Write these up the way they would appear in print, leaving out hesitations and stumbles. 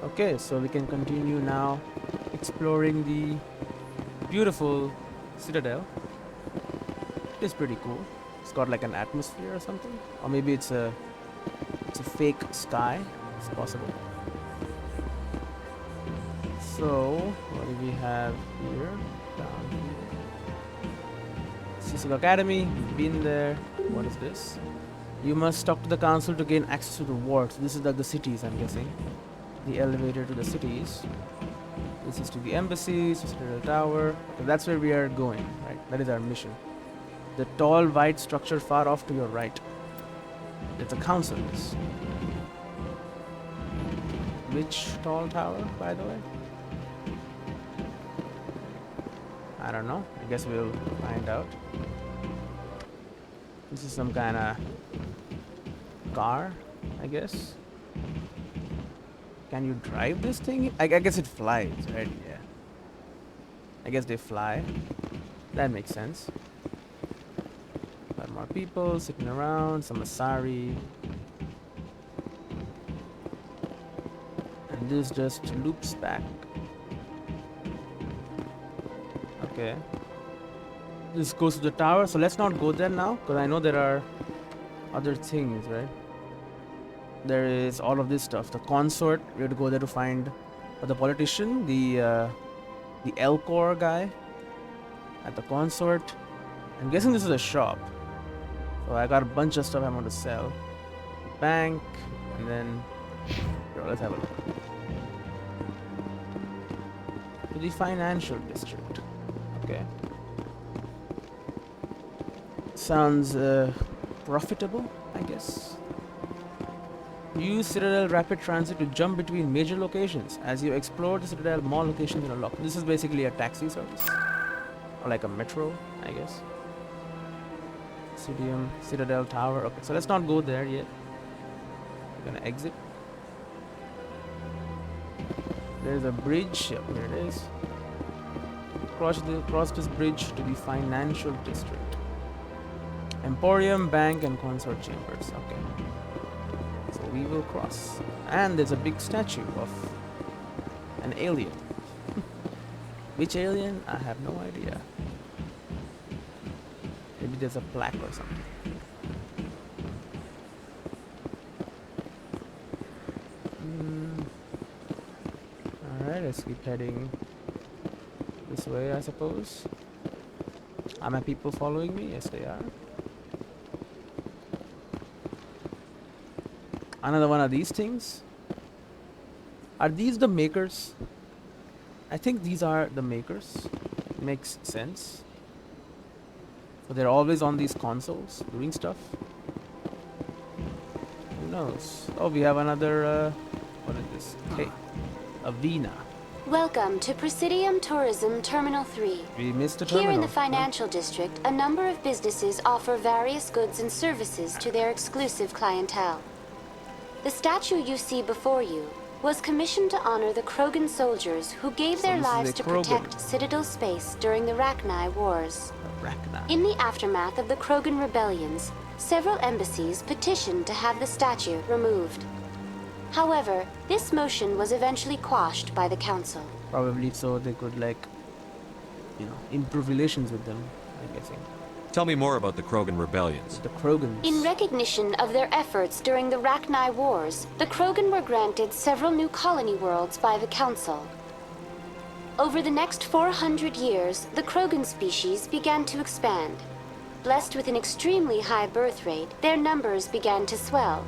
Okay, so we can continue now exploring the beautiful citadel. It's pretty cool. It's got like an atmosphere or something, or maybe it's a fake sky. It's possible. So what do we have here? Down here. Cecil Academy. We've been there. What is this? You must talk to the council to gain access to the wards. This is like the cities, I'm guessing. The elevator to the cities. This is to the embassies, to Citadel Tower. So that's where we are going, right? That is our mission. The tall, white structure far off to your right. It's a council. Which tall tower, by the way? I don't know. I guess we'll find out. This is some kind of car, I guess. Can you drive this thing? I guess it flies, right? Yeah. I guess they fly. That makes sense. A lot more people sitting around, some Asari. And this just loops back. Okay. This goes to the tower, so let's not go there now, because I know there are other things, right? There is all of this stuff. The consort, we have to go there to find the politician, the Elcor guy at the consort. I'm guessing this is a shop. So I got a bunch of stuff I want to sell. Bank, and then let's have a look. To the financial district. Okay. Sounds profitable, I guess. Use Citadel Rapid Transit to jump between major locations. As you explore the Citadel, more locations are unlocked. This is basically a taxi service. Or like a metro, I guess. Citadel Tower. Okay, so let's not go there yet. We're gonna exit. There's a bridge. Yep, here it is. Cross this bridge to the financial district. Emporium, bank, and consort chambers. Okay. So we will cross. And there's a big statue of an alien. Which alien? I have no idea. Maybe there's a plaque or something. Alright, let's keep heading this way, I suppose. Are my people following me? Yes, they are. Another one of these things. Are these the makers? I think these are the makers. Makes sense. So they're always on these consoles doing stuff. Who knows? Oh, we have another. What is this? Hey, Avena. Welcome to Presidium Tourism Terminal 3. We missed the terminal. Here in the financial district, a number of businesses offer various goods and services to their exclusive clientele. The statue you see before you was commissioned to honor the Krogan soldiers who gave their lives to protect Citadel space during the Rachni Wars. In the aftermath of the Krogan rebellions, several embassies petitioned to have the statue removed. However, this motion was eventually quashed by the council. Probably so they could, like, improve relations with them, I'm guessing. Tell me more about the Krogan rebellions. The Krogans. In recognition of their efforts during the Rachni Wars, the Krogan were granted several new colony worlds by the council. Over the next 400 years, the Krogan species began to expand. Blessed with an extremely high birth rate, their numbers began to swell.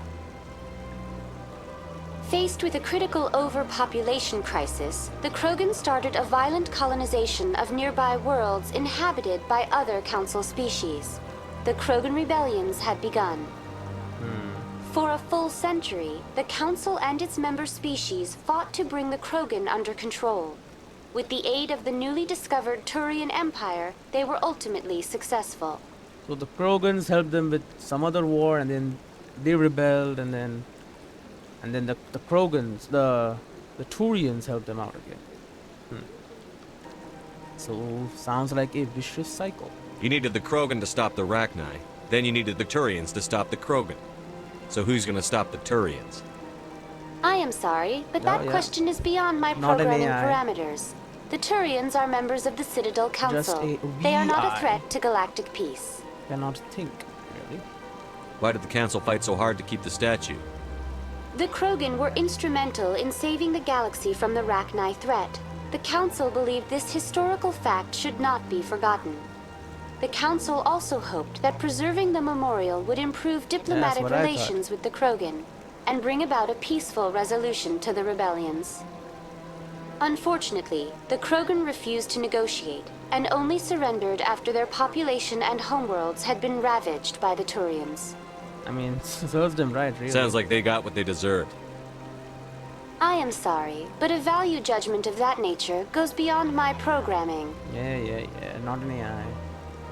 Faced with a critical overpopulation crisis, the Krogan started a violent colonization of nearby worlds inhabited by other Council species. The Krogan rebellions had begun. For a full century, the Council and its member species fought to bring the Krogan under control. With the aid of the newly discovered Turian Empire, they were ultimately successful. So the Krogans helped them with some other war, and then they rebelled, and then the Krogans, the Turians helped them out again. So sounds like a vicious cycle. You needed the Krogan to stop the Rachni, then you needed the Turians to stop the Krogan. So who's gonna stop the Turians? I am sorry, but Oh, that yeah. question is beyond my Not an programming AI. parameters. The Turians are members of the Citadel Council. a They are not a VI. threat to galactic peace. Cannot think, really. Why did the Council fight so hard to keep the statue? The Krogan were instrumental in saving the galaxy from the Rachni threat. The Council believed this historical fact should not be forgotten. The Council also hoped that preserving the memorial would improve diplomatic what I thought. relations with the Krogan and bring about a peaceful resolution to the rebellions. Unfortunately, the Krogan refused to negotiate and only surrendered after their population and homeworlds had been ravaged by the Turians. I mean, serves them right, really. Sounds like they got what they deserved. I am sorry, but a value judgment of that nature goes beyond my programming. Yeah. Not an AI.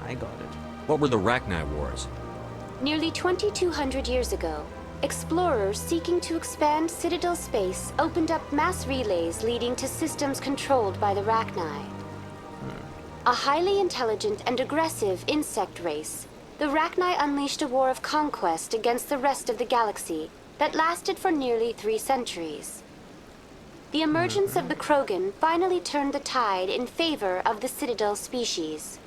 I got it. What were the Rachni Wars? Nearly 2,200 years ago, explorers seeking to expand Citadel space opened up mass relays leading to systems controlled by the Rachni. A highly intelligent and aggressive insect race, the Rachni unleashed a war of conquest against the rest of the galaxy that lasted for nearly 3 centuries. The emergence of the Krogan finally turned the tide in favor of the Citadel species.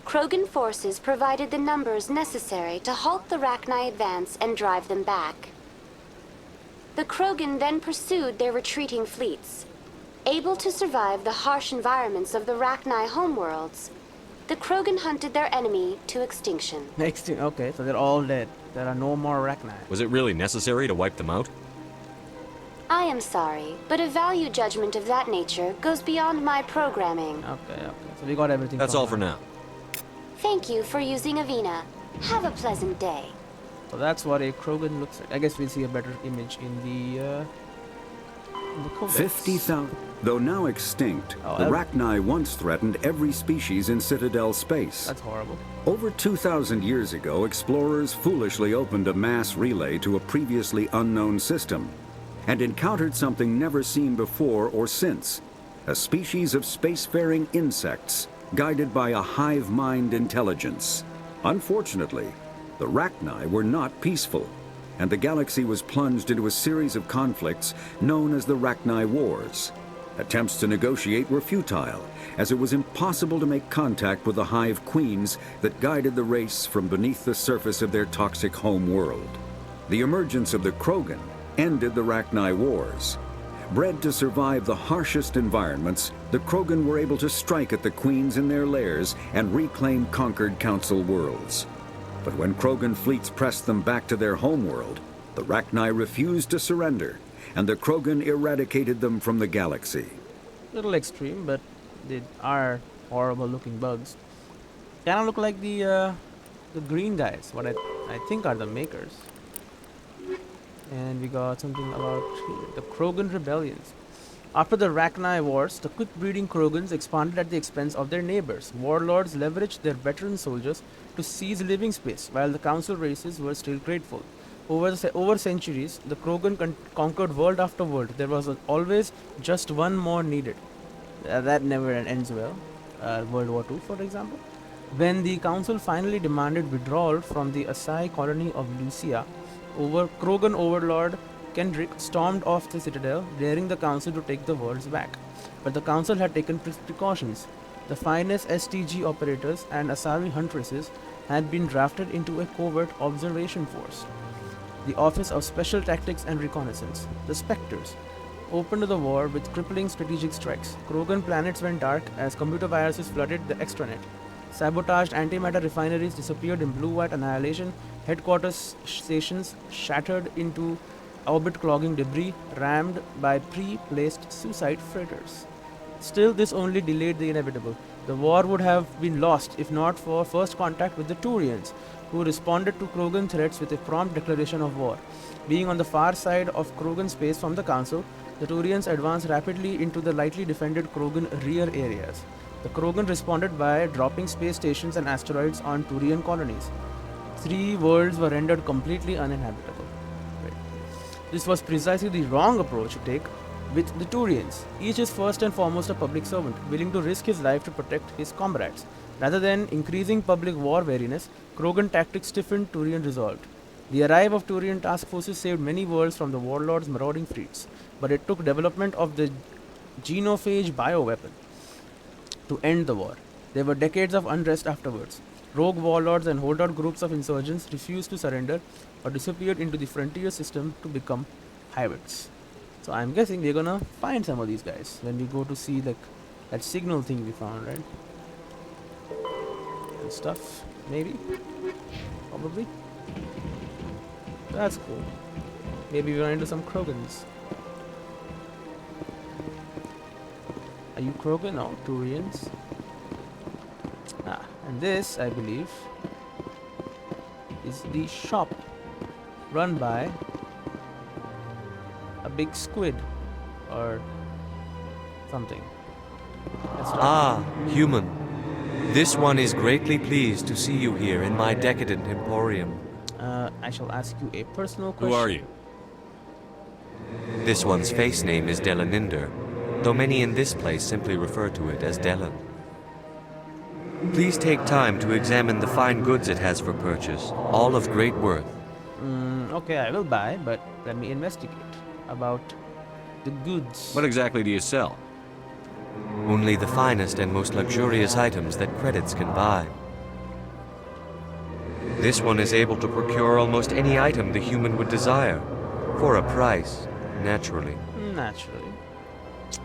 Krogan forces provided the numbers necessary to halt the Rachni advance and drive them back. The Krogan then pursued their retreating fleets. Able to survive the harsh environments of the Rachni homeworlds, the Krogan hunted their enemy to extinction. Okay, so they're all dead. There are no more Rachni. Was it really necessary to wipe them out? I am sorry, but a value judgment of that nature goes beyond my programming. Okay. So we got everything. That's from all her. for now. Thank you for using Avina. Have a pleasant day. So that's what a Krogan looks like. I guess we'll see a better image in the codex. 50,000. Though now extinct, Oh, the that- Rachni once threatened every species in Citadel space. That's horrible. Over 2,000 years ago, explorers foolishly opened a mass relay to a previously unknown system and encountered something never seen before or since, a species of spacefaring insects guided by a hive mind intelligence. Unfortunately, the Rachni were not peaceful, and the galaxy was plunged into a series of conflicts known as the Rachni Wars. Attempts to negotiate were futile, as it was impossible to make contact with the hive queens that guided the race from beneath the surface of their toxic home world. The emergence of the Krogan ended the Rachni Wars. Bred to survive the harshest environments, the Krogan were able to strike at the queens in their lairs and reclaim conquered Council worlds. But when Krogan fleets pressed them back to their homeworld, the Rachni refused to surrender, and the Krogan eradicated them from the galaxy. Little extreme, but they are horrible-looking bugs. Kind of look like the green guys. What I think are the makers. And we got something about the Krogan rebellions. After the Rachni Wars, the quick-breeding Krogans expanded at the expense of their neighbors. Warlords leveraged their veteran soldiers to seize living space, while the council races were still grateful. Over centuries, the Krogan conquered world after world. There was always just one more needed. That never ends well. World War II, for example. When the council finally demanded withdrawal from the Asai colony of Lucia, Krogan overlord Kendrick stormed off the citadel, daring the council to take the worlds back. But the council had taken precautions. The finest STG operators and Asari huntresses had been drafted into a covert observation force. The Office of Special Tactics and Reconnaissance, the Spectres, opened the war with crippling strategic strikes. Krogan planets went dark as computer viruses flooded the extranet. Sabotaged antimatter refineries disappeared in blue-white annihilation. Headquarters stations shattered into orbit-clogging debris rammed by pre-placed suicide freighters. Still, this only delayed the inevitable. The war would have been lost if not for first contact with the Turians, who responded to Krogan threats with a prompt declaration of war. Being on the far side of Krogan space from the Council, the Turians advanced rapidly into the lightly defended Krogan rear areas. The Krogan responded by dropping space stations and asteroids on Turian colonies. 3 worlds were rendered completely uninhabitable. Right. This was precisely the wrong approach to take with the Turians. Each is first and foremost a public servant, willing to risk his life to protect his comrades. Rather than increasing public war weariness, Krogan tactics stiffened Turian resolve. The arrival of Turian task forces saved many worlds from the warlords' marauding fleets, but it took development of the genophage bioweapon to end the war. There were decades of unrest afterwards. Rogue warlords and holdout groups of insurgents refused to surrender or disappeared into the frontier system to become hybrids. So I'm guessing we're gonna find some of these guys when we go to see like that signal thing we found, right? And stuff, maybe, probably. That's cool. Maybe we run into some Krogans. Are you Krogan? No, Turians. And this, I believe, is the shop run by a big squid or something. Human. This one is greatly pleased to see you here in my decadent emporium. I shall ask you a personal question. Who are you? This one's face name is Delaninder, though many in this place simply refer to it as Delan. Please take time to examine the fine goods it has for purchase, all of great worth. Okay, I will buy, but let me investigate about the goods. What exactly do you sell? Only the finest and most luxurious items that credits can buy. This one is able to procure almost any item the human would desire, for a price, naturally. Naturally.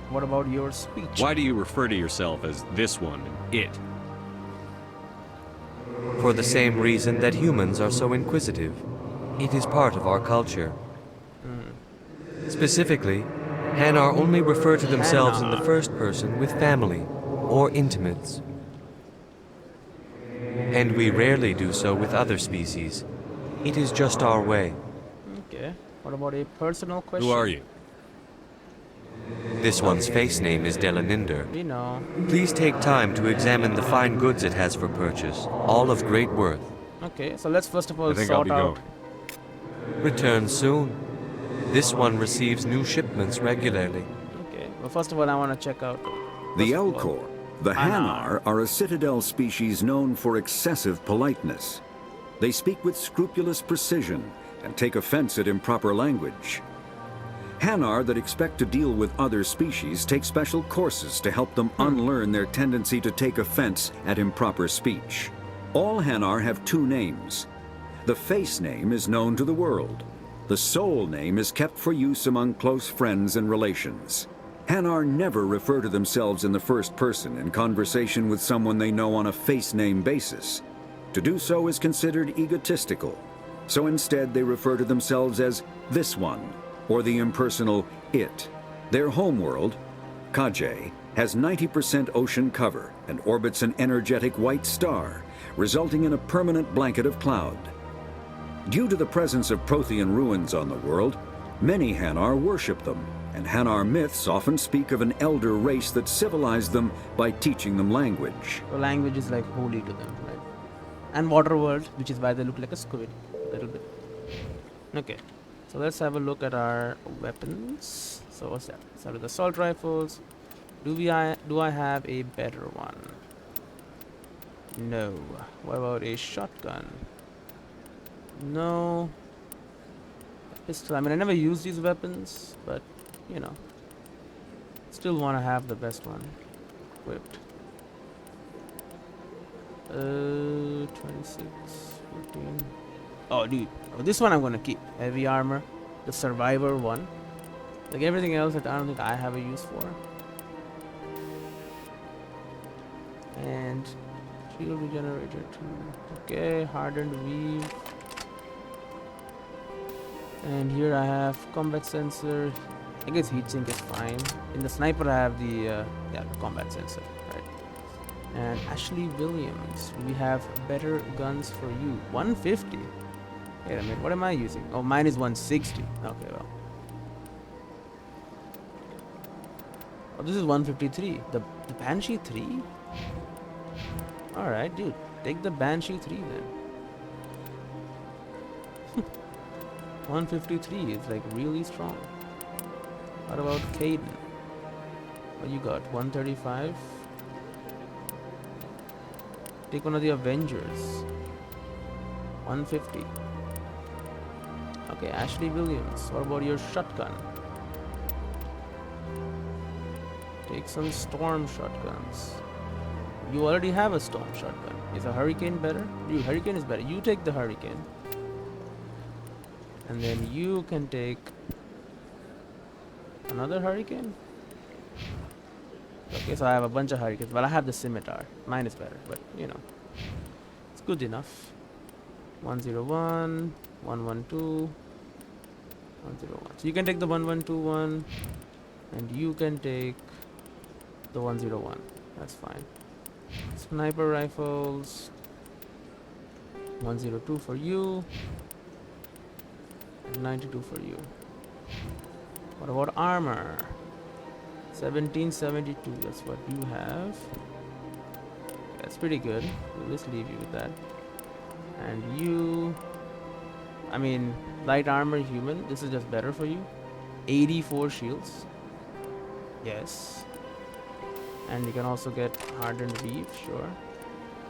What about your speech? Why do you refer to yourself as this one, it? For the same reason that humans are so inquisitive. It is part of our culture. Specifically, Hanar only refer to themselves in the first person with family or intimates. And we rarely do so with other species. It is just our way. Okay. What about a personal question? Who are you? This one's face name is Delaninder. We know. Please take time to examine the fine goods it has for purchase, all of great worth. Okay, so let's first of all I think I'll sort be out. going. Return soon. This one receives new shipments regularly. Okay. Well, first of all, I want to check out. The first of all, Elcor, the Hanar, are a citadel species known for excessive politeness. They speak with scrupulous precision and take offense at improper language. Hanar that expect to deal with other species take special courses to help them unlearn their tendency to take offense at improper speech. All Hanar have two names. The face name is known to the world. The soul name is kept for use among close friends and relations. Hanar never refer to themselves in the first person in conversation with someone they know on a face name basis. To do so is considered egotistical. So instead they refer to themselves as this one, or the impersonal it. Their homeworld, Kajay, has 90% ocean cover and orbits an energetic white star, resulting in a permanent blanket of cloud. Due to the presence of Prothean ruins on the world, many Hanar worship them, and Hanar myths often speak of an elder race that civilized them by teaching them language. So language is like holy to them, right? And water world, which is why they look like a squid, a little bit. Okay, so let's have a look at our weapons. So what's that? Start with assault rifles. Do I have a better one? No. What about a shotgun? No. Pistol. I mean, I never use these weapons, but you know, still want to have the best one equipped. 26, 14. Oh, dude, this one I'm gonna keep. Heavy armor, the survivor one. Like everything else that I don't think I have a use for. And shield regenerator too. Okay, hardened weave. And here I have combat sensor. I guess heatsink is fine. In the sniper I have the the combat sensor, right? And Ashley Williams, we have better guns for you. 150. Wait a minute, what am I using? Oh, mine is 160. Okay, well. Oh, this is 153. The Banshee 3? Alright, dude. Take the Banshee 3 then. 153 is like really strong. What about Caden? What you got? 135? Take one of the Avengers. 150. Okay, Ashley Williams. What about your shotgun? Take some storm shotguns. You already have a storm shotgun. Is a hurricane better? You hurricane is better. You take the hurricane. And then you can take another hurricane. Okay, so I have a bunch of hurricanes. Well, I have the scimitar. Mine is better, but you know, it's good enough. 101, 112, 101. So you can take the 1121, and you can take the 101. That's fine. Sniper rifles. 102 for you. And 92 for you. What about armor? 1772. That's what you have. That's pretty good. We'll just leave you with that. And you, I mean, light armor human. This is just better for you. 84 shields. Yes. And you can also get hardened weave, sure.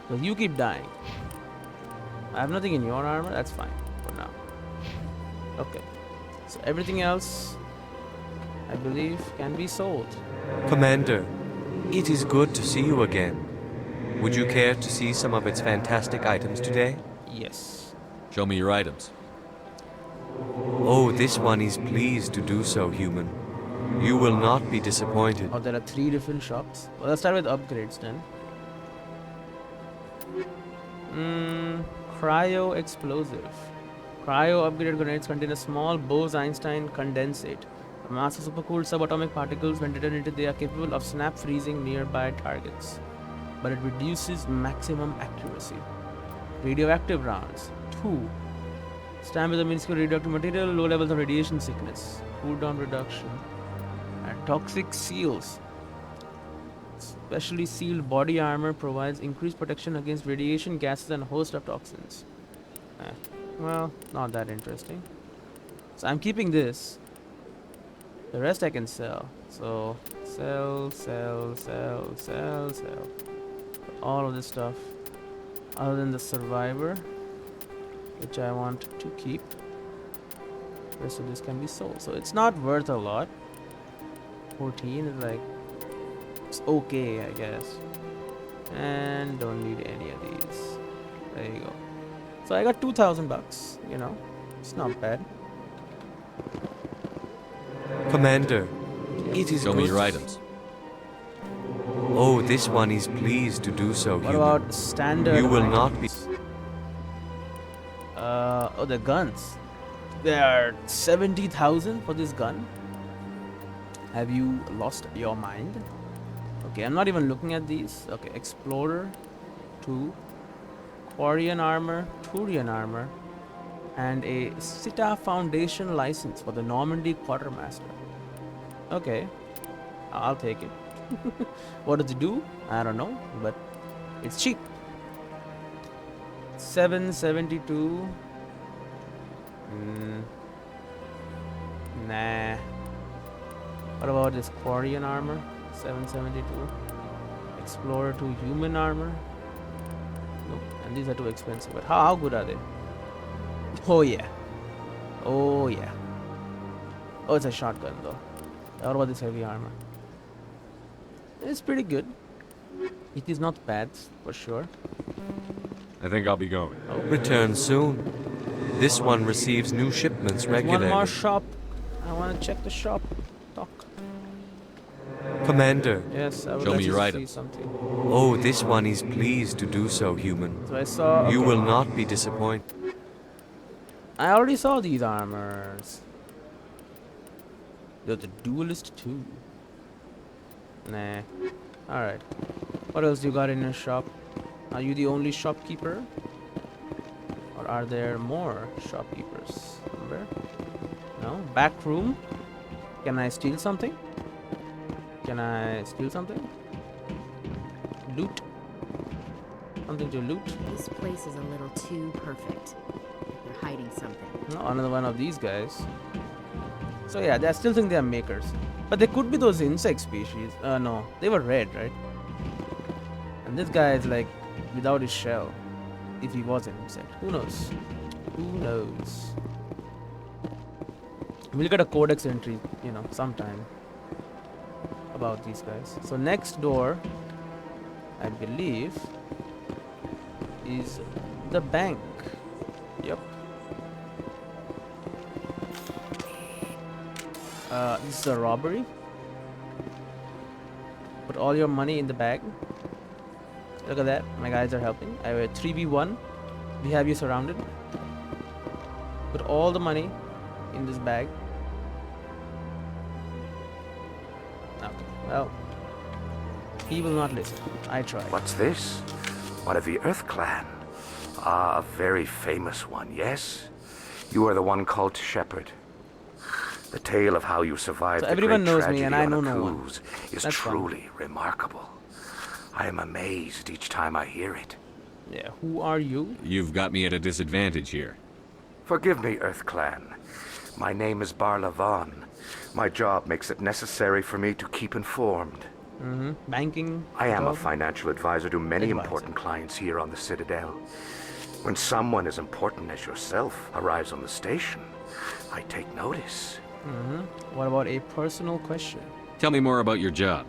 Because you keep dying. I have nothing in your armor. That's fine for now. Okay. So everything else, I believe, can be sold. Commander, it is good to see you again. Would you care to see some of its fantastic items today? Yes. Show me your items. Oh, this one is pleased to do so, human. You will not be disappointed. Oh, there are 3 different shops. Well, let's start with upgrades then. Cryo explosive. Cryo upgraded grenades contain a small Bose-Einstein condensate. A mass of supercooled subatomic particles. When detonated, they are capable of snap freezing nearby targets. But it reduces maximum accuracy. Radioactive rounds. 2. Stand with a minuscule radioactive material. Low levels of radiation sickness. Cooldown reduction. And toxic seals. Specially sealed body armor provides increased protection against radiation, gases, and a host of toxins. Well, not that interesting. So I'm keeping this. The rest I can sell. So sell. All of this stuff. Other than the survivor, which I want to keep. The rest of this can be sold. So it's not worth a lot. 14 is like, it's okay, I guess. And don't need any of these. There you go. So I got 2,000 bucks, you know. It's not bad. Commander, it is Show good. me your items. Oh, this one is pleased to do so, What human. about standard You will not be. items? Oh, the guns. There are 70,000 for this gun. Have you lost your mind? Okay, I'm not even looking at these. Okay, Explorer 2, Quarian armor, Turian armor, and a Sita Foundation license for the Normandy Quartermaster. Okay, I'll take it. What does it do? I don't know, but it's cheap. 772. Nah. What about this Quarian armor? 772. Explorer 2 human armor. Nope. And these are too expensive. But how good are they? Oh yeah. Oh yeah. Oh, it's a shotgun though. What about this heavy armor? It's pretty good. It is not bad for sure. I think I'll be going. Return soon. This one receives new shipments There's regularly. one more shop. I want to check the shop. Talk. Commander, Yes, I would Show like me to your see items. something. oh, this one is pleased to do so, human. So I saw. You okay. will not be disappointed. I already saw these armors. There's the Duelist 2. Nah. Alright. What else you got in your shop? Are you the only shopkeeper? Or are there more shopkeepers? Remember? No? Back room? Can I steal something? Can I steal something? Loot? Something to loot? This place is a little too perfect. They're hiding something. No, another one of these guys. So yeah, I still think they are makers. But they could be those insect species. No, they were red, right? And this guy is like without his shell. If he was an insect. Who knows? Who knows? We'll get a codex entry, you know, sometime about these guys. So next door, I believe, is the bank. Yep. This is a robbery. Put all your money in the bag. Look at that. My guys are helping. I have a 3v1. We have you surrounded. Put all the money in this bag. Okay. Well, he will not listen. I tried. What's this? One of the Earth Clan. Ah, a very famous one, yes? You are the one called Shepherd. The tale of how you survived So the everyone great knows tragedy me and I on know a no one. cruise is That's fine. truly remarkable. I am amazed each time I hear it. Yeah. Who are you? You've got me at a disadvantage here. Forgive me, Earth Clan. My name is Barla Vaughn. My job makes it necessary for me to keep informed. Banking. I am a job? financial advisor to many Advisor. important clients here on the Citadel. When someone as important as yourself arrives on the station, I take notice. What about a personal question? Tell me more about your job.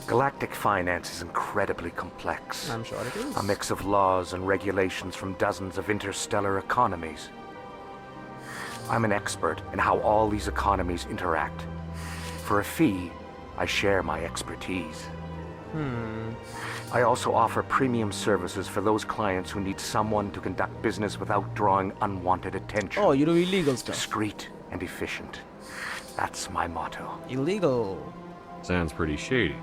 Galactic finance is incredibly complex. I'm sure it is. A mix of laws and regulations from dozens of interstellar economies. I'm an expert in how all these economies interact. For a fee, I share my expertise. I also offer premium services for those clients who need someone to conduct business without drawing unwanted attention. Oh, you do illegal stuff. Discreet and efficient. That's my motto. Illegal. Sounds pretty shady.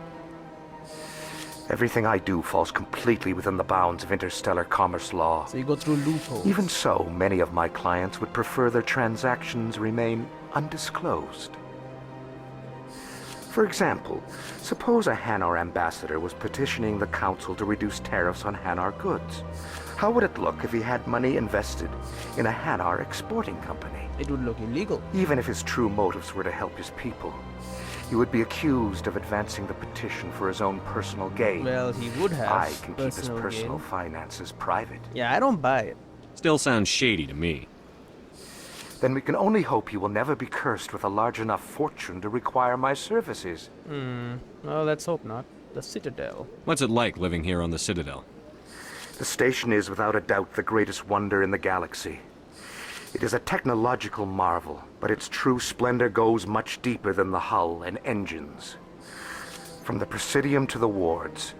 Everything I do falls completely within the bounds of interstellar commerce law. So you go through loopholes. Even so, many of my clients would prefer their transactions remain undisclosed. For example, suppose a Hanar ambassador was petitioning the council to reduce tariffs on Hanar goods. How would it look if he had money invested in a Hanar exporting company? It would look illegal. Even if his true motives were to help his people, he would be accused of advancing the petition for his own personal gain. Well, he would have. I can keep his personal gain. finances private. Yeah, I don't buy it. Still sounds shady to me. Then we can only hope you will never be cursed with a large enough fortune to require my services. Well, let's hope not. The Citadel. What's it like living here on the Citadel? The station is without a doubt the greatest wonder in the galaxy. It is a technological marvel, but its true splendor goes much deeper than the hull and engines. From the Presidium to the wards,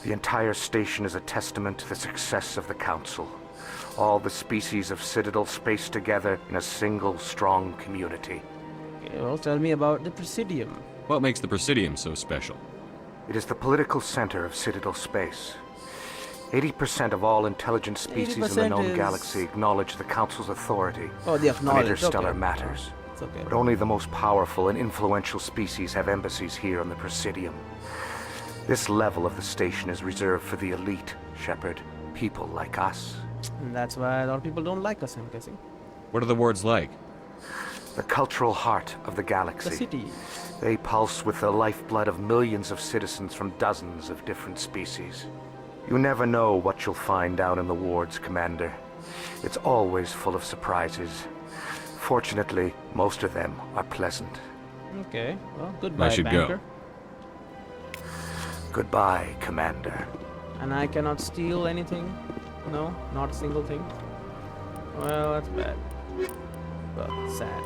the entire station is a testament to the success of the Council. All the species of Citadel spaced together in a single strong community. Okay, well, tell me about the Presidium. What makes the Presidium so special? It is the political center of Citadel space. 80% of all intelligent species in the 80% known is- galaxy acknowledge the Council's authority Oh, the on acknowledge. interstellar Okay. matters. It's okay. But only the most powerful and influential species have embassies here on the Presidium. This level of the station is reserved for the elite, Shepard, people like us. And that's why a lot of people don't like us, I'm guessing. What are the wards like? The cultural heart of the The galaxy. city. They pulse with the lifeblood of millions of citizens from dozens of different species. You never know what you'll find down in the wards, Commander. It's always full of surprises. Fortunately, most of them are pleasant. Okay, well, goodbye, should go. banker. Goodbye, Commander. And I cannot steal anything? No, not a single thing. Well, that's bad. Well, sad.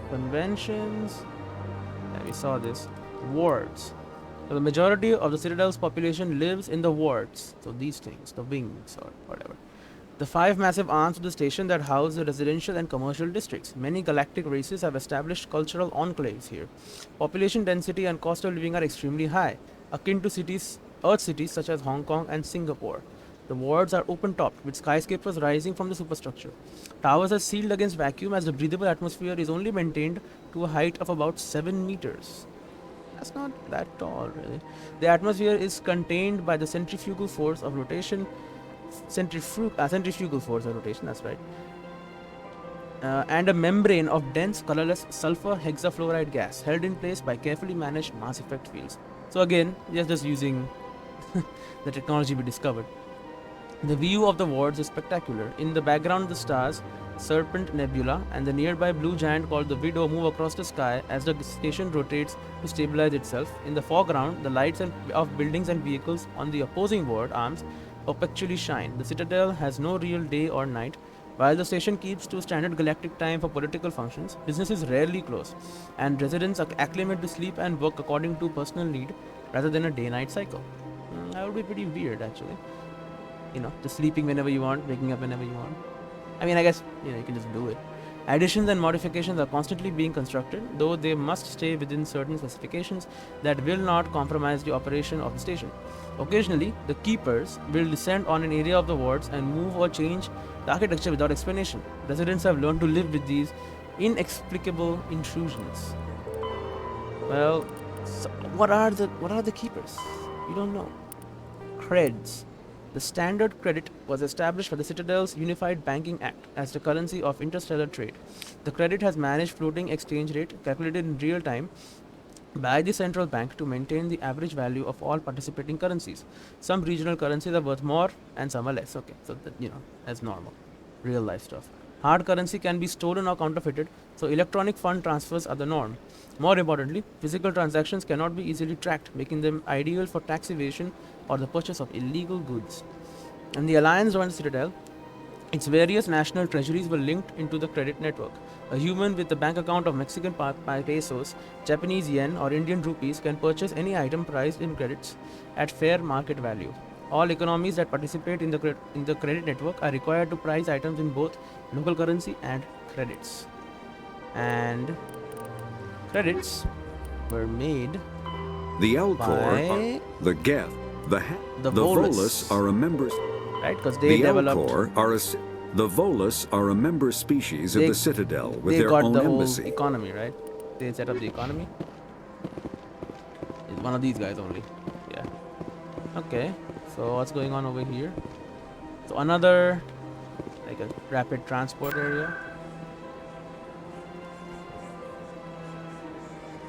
Conventions. Yeah, we saw this. Wards. So the majority of the Citadel's population lives in the wards. So these things, the wings or whatever. The 5 massive arms of the station that house the residential and commercial districts. Many galactic races have established cultural enclaves here. Population density and cost of living are extremely high, akin to cities, Earth cities such as Hong Kong and Singapore. The wards are open-topped, with skyscrapers rising from the superstructure. Towers are sealed against vacuum as the breathable atmosphere is only maintained to a height of about 7 meters. That's not that tall, really. The atmosphere is contained by the centrifugal force of rotation. Centrifugal force of rotation, that's right. And a membrane of dense, colorless sulfur hexafluoride gas held in place by carefully managed mass effect fields. So again, we are just using the technology we discovered. The view of the wards is spectacular. In the background, the stars, Serpent Nebula and the nearby blue giant called the Widow move across the sky as the station rotates to stabilize itself. In the foreground, the lights of buildings and vehicles on the opposing ward arms perpetually shine. The Citadel has no real day or night. While the station keeps to standard galactic time for political functions, businesses rarely close, and residents acclimate to sleep and work according to personal need rather than a day-night cycle. That would be pretty weird, actually. You know, just sleeping whenever you want, waking up whenever you want. I mean, I guess, you know, you can just do it. Additions and modifications are constantly being constructed, though they must stay within certain specifications that will not compromise the operation of the station. Occasionally, the keepers will descend on an area of the wards and move or change the architecture without explanation. Residents have learned to live with these inexplicable intrusions. Well, so what are the keepers? You don't know. Creds. The standard credit was established by the Citadel's Unified Banking Act as the currency of interstellar trade. The credit has managed floating exchange rate calculated in real time by the central bank to maintain the average value of all participating currencies. Some regional currencies are worth more and some are less. Okay, so that, you know, that's normal. Real life stuff. Hard currency can be stolen or counterfeited, so electronic fund transfers are the norm. More importantly, physical transactions cannot be easily tracked, making them ideal for tax evasion or the purchase of illegal goods. And the alliance joined the Citadel. Its various national treasuries were linked into the credit network. A human with a bank account of Mexican pesos, Japanese yen, or Indian rupees can purchase any item priced in credits at fair market value. All economies that participate in the credit network are required to price items in both local currency and credits. And credits were made The Elcor, by the Geth, the Volus. Volus are a member. right, because they The developed. Elcor are the Volus are a member species of They- the Citadel with They their got own the embassy. whole economy, right? They set up the economy. It's one of these guys only. Yeah. Okay. So what's going on over here? So another, like a rapid transport area.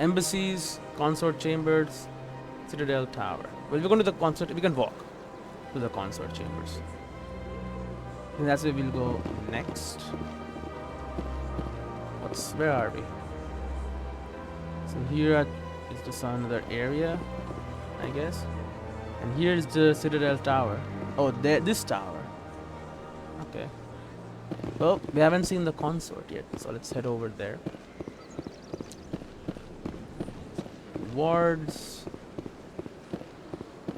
Embassies, consort chambers, Citadel Tower. Well, we're going to the consort. We can walk to the consort chambers. And that's where we'll go next. Where are we? So here is just another area, I guess. And here is the Citadel Tower. Oh, there, this tower. Okay. Well, we haven't seen the consort yet, so let's head over there. Wards.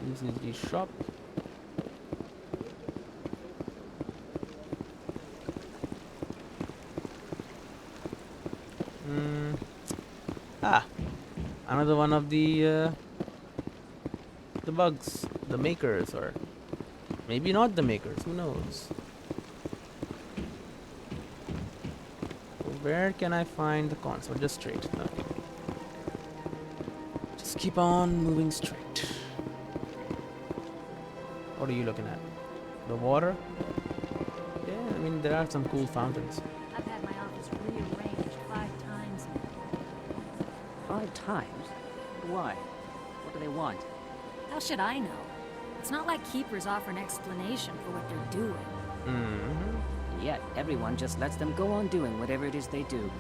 This is the shop. Another one of the bugs, the makers, or maybe not the makers, who knows. Where can I find the console? Just straight. Okay. Just keep on moving straight. What are you looking at? The water? Yeah, I mean, there are some cool fountains. I've had my office rearranged 5 times now. 5 times? Why? What do they want? How should I know? It's not like keepers offer an explanation for what they're doing. Mm-hmm. And yet, everyone just lets them go on doing whatever it is they do.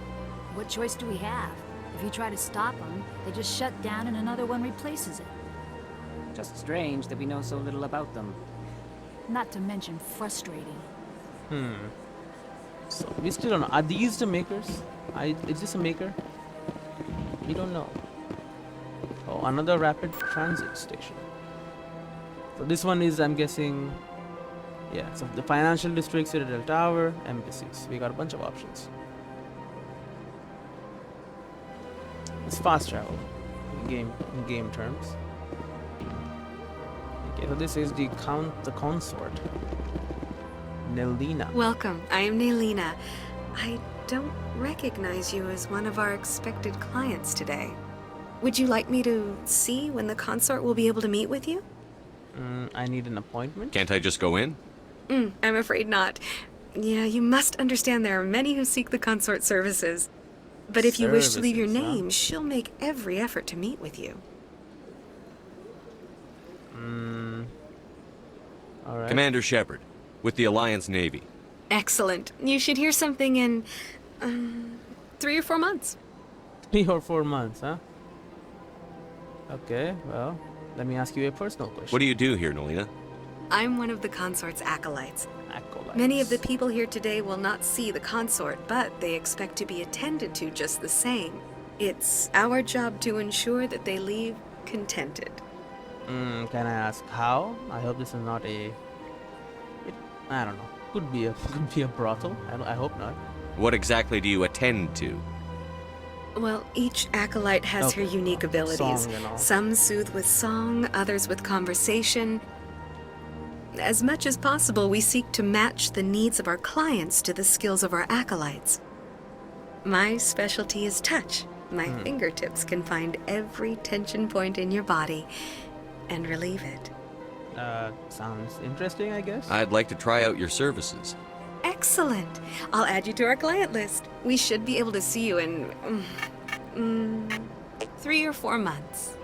What choice do we have? If you try to stop them, they just shut down and another one replaces it. Just strange that we know so little about them. Not to mention frustrating. So we still don't know. Are these the makers? Is this a maker? We don't know. Oh, another rapid transit station. So this one is, I'm guessing, yeah. So the financial district, Citadel Tower, embassies. We got a bunch of options. It's fast travel in game terms. Okay, so this is the consort. Nelina. Welcome, I am Nelina. I don't recognize you as one of our expected clients today. Would you like me to see when the consort will be able to meet with you? I need an appointment. Can't I just go in? I'm afraid not. Yeah, you must understand there are many who seek the consort services. But if you wish to leave your Services, huh? name, she'll make every effort to meet with you. All right. Commander Shepard, with the Alliance Navy. Excellent. You should hear something in 3 or 4 months. 3 or 4 months, huh? Okay, well, let me ask you a personal question. What do you do here, Nolina? I'm one of the consort's acolytes. Acolytes. Many of the people here today will not see the consort, but they expect to be attended to just the same. It's our job to ensure that they leave contented. Can I ask how? I hope this is not a... I don't know. Could be a brothel. I hope not. What exactly do you attend to? Well, each acolyte has her unique abilities. Song and all. Some soothe with song, others with conversation. As much as possible, we seek to match the needs of our clients to the skills of our acolytes. My specialty is touch. My fingertips can find every tension point in your body and relieve it. Sounds interesting, I guess. I'd like to try out your services. Excellent. I'll add you to our client list. We should be able to see you in 3 or 4 months.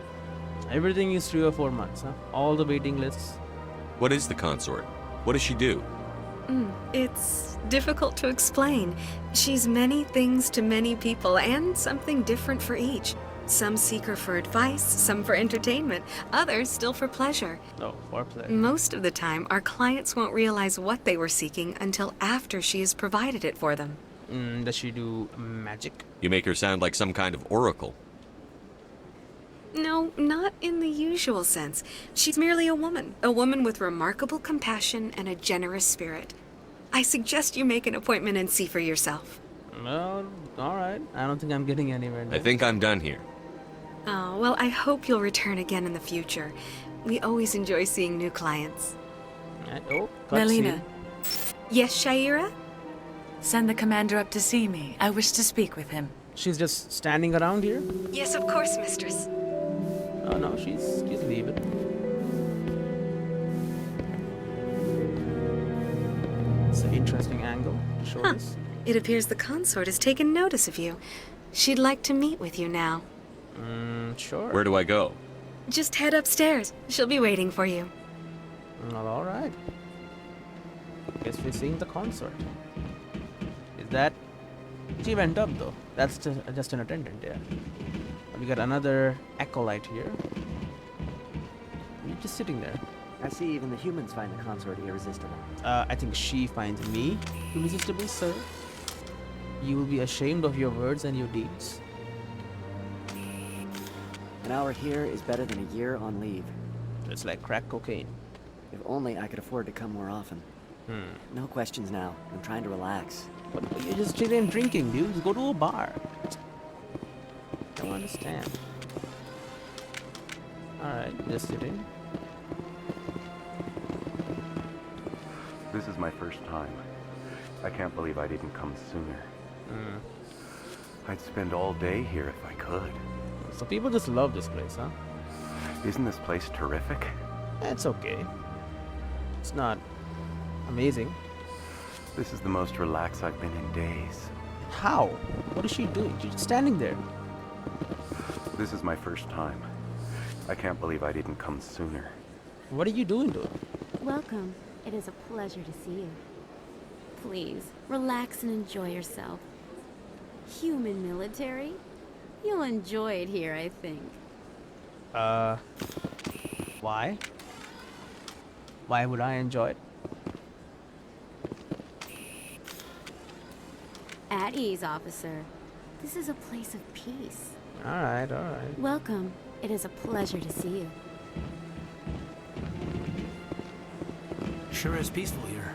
Everything is 3 or 4 months, huh? All the waiting lists. What is the consort? What does she do? It's difficult to explain. She's many things to many people, and something different for each. Some seek her for advice, some for entertainment, others still for pleasure. Oh, for play. Most of the time, our clients won't realize what they were seeking until after she has provided it for them. Does she do magic? You make her sound like some kind of oracle. No, not in the usual sense. She's merely a woman with remarkable compassion and a generous spirit. I suggest you make an appointment and see for yourself. Well, alright. I don't think I'm getting anywhere I there. think I'm done here. Oh, well, I hope you'll return again in the future. We always enjoy seeing new clients. Oh, Melina, Yes, Shaira? send the commander up to see me. I wish to speak with him. She's just standing around here? Yes, of course, mistress. Oh no, she's leaving. It's an interesting angle to show this. It appears the consort has taken notice of you. She'd like to meet with you now. Sure. Where do I go? Just head upstairs. She'll be waiting for you. Well, alright. Guess we're seeing the consort. Is that... She went up though. That's just an attendant, yeah. We got another acolyte here. You're just sitting there. I see even the humans find the consort irresistible. I think she finds me irresistible, sir. You will be ashamed of your words and your deeds. An hour here is better than a year on leave. It's like crack cocaine. If only I could afford to come more often. No questions now. I'm trying to relax. But you're just chilling and drinking, dude. Just go to a bar. Don't understand. Alright, just sitting. This is my first time. I can't believe I didn't come sooner. I'd spend all day here if I could. So people just love this place, huh? Isn't this place terrific? It's okay. It's not amazing. This is the most relaxed I've been in days. How? What is she doing? She's just standing there. This is my first time. I can't believe I didn't come sooner. What are you doing to her? Welcome. It is a pleasure to see you. Please, relax and enjoy yourself. Human military? You'll enjoy it here, I think. Why? Why would I enjoy it? At ease, officer. This is a place of peace. Alright, alright. Welcome. It is a pleasure to see you. Sure is peaceful here.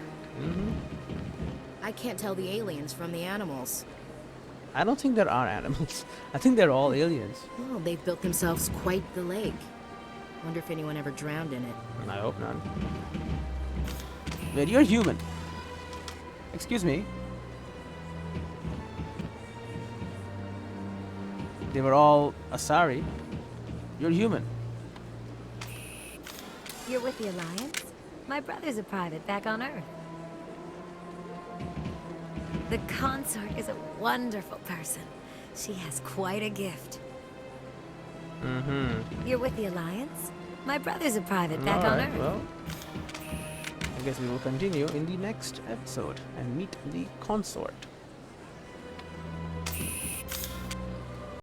I can't tell the aliens from the animals. I don't think there are animals. I think they're all aliens. Well, they've built themselves quite the lake. Wonder if anyone ever drowned in it. I hope not. Wait, you're human. Excuse me. They were all Asari. You're human. You're with the Alliance? My brother's a private back on Earth. The consort is a wonderful person. She has quite a gift. You're with the Alliance? My brother's a private back on Earth. Well, I guess we will continue in the next episode and meet the consort.